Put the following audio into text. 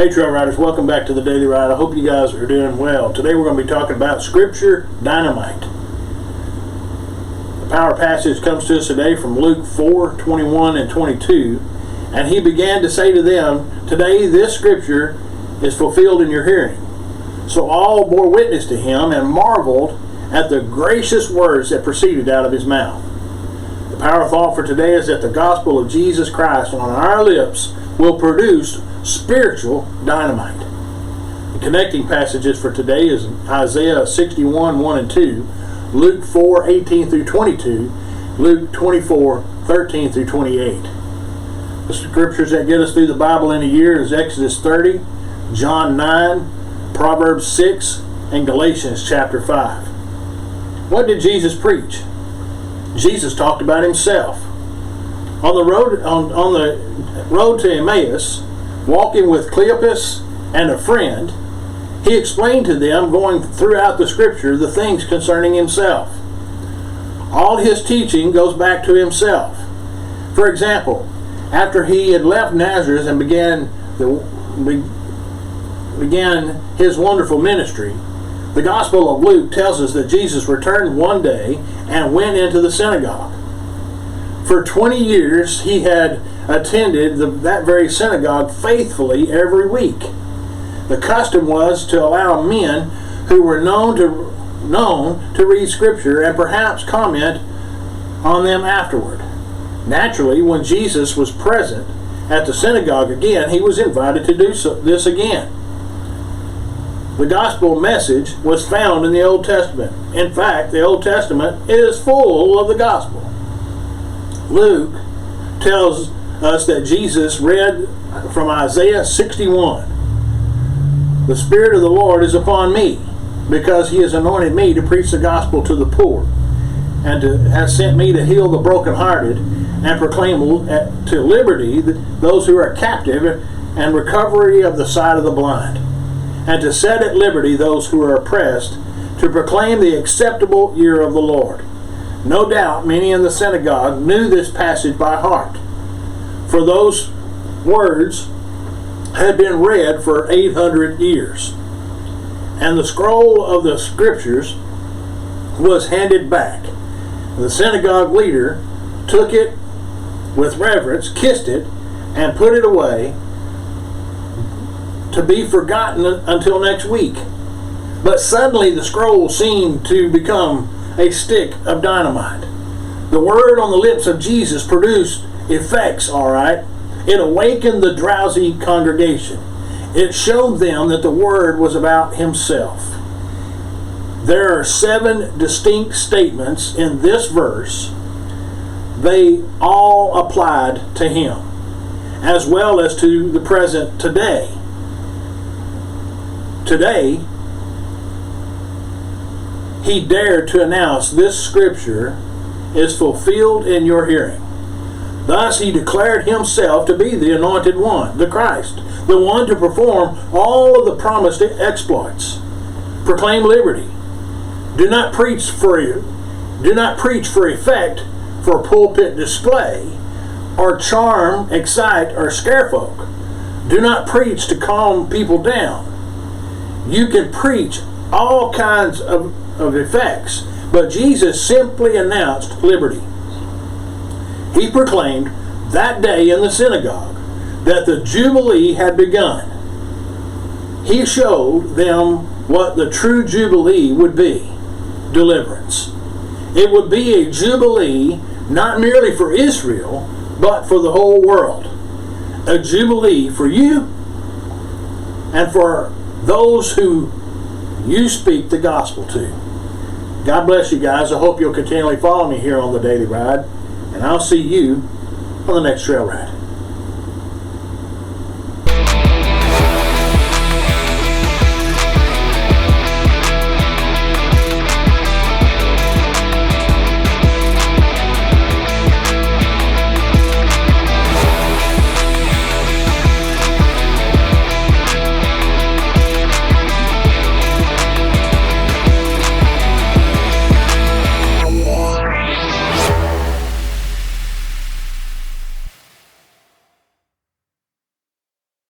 Hey Trail Riders, welcome back to the Daily Ride. I hope you guys are doing well. Today we're going to be talking about Scripture Dynamite. The power passage comes to us today from Luke 4:21 and 22. And he began to say to them, "Today this Scripture is fulfilled in your hearing." So all bore witness to him and marveled at the gracious words that proceeded out of his mouth. The power thought for today is that the gospel of Jesus Christ on our lips will produce spiritual dynamite. The connecting passages for today is Isaiah 61:1 and 2, Luke 4:18 through 22, Luke 24:13 through 28. The scriptures that get us through the Bible in a year is Exodus 30, John 9, Proverbs 6, and Galatians chapter 5. What did Jesus preach? Jesus talked about himself. On the road to Emmaus, walking with Cleopas and a friend, he explained to them, going throughout the scripture, the things concerning himself. All his teaching goes back to himself. For example, after he had left Nazareth and began his wonderful ministry, the Gospel of Luke tells us that Jesus returned one day and went into the synagogue. For 20 years he had attended that very synagogue faithfully every week. The custom was to allow men who were known to read Scripture and perhaps comment on them afterward. Naturally, when Jesus was present at the synagogue again, he was invited to do this again. The gospel message was found in the Old Testament. In fact, the Old Testament is full of the gospel. Luke tells us that Jesus read from Isaiah 61. "The Spirit of the Lord is upon me, because he has anointed me to preach the gospel to the poor, and has sent me to heal the brokenhearted, and proclaim to liberty those who are captive, and recovery of the sight of the blind, and to set at liberty those who are oppressed, to proclaim the acceptable year of the Lord." No doubt many in the synagogue knew this passage by heart, for those words had been read for 800 years. And the scroll of the scriptures was handed back. The synagogue leader took it with reverence, kissed it, and put it away to be forgotten until next week. But suddenly the scroll seemed to become a stick of dynamite. The word on the lips of Jesus produced effects, all right. It awakened the drowsy congregation. It showed them that the word was about himself. There are 7 distinct statements in this verse. They all applied to him, as well as to the present today. Today, he dared to announce this scripture is fulfilled in your hearing. Thus he declared himself to be the anointed one, the Christ, the one to perform all of the promised exploits. Proclaim liberty. Do not preach for effect, for pulpit display, or charm, excite, or scare folk. Do not preach to calm people down. You can preach all kinds of effects, but Jesus simply announced liberty. He proclaimed that day in the synagogue that the Jubilee had begun. He showed them what the true Jubilee would be: deliverance. It would be a Jubilee not merely for Israel, but for the whole world. A Jubilee for you and for those who you speak the gospel to. God bless you guys. I hope you'll continually follow me here on the Daily Ride, and I'll see you on the next trail ride.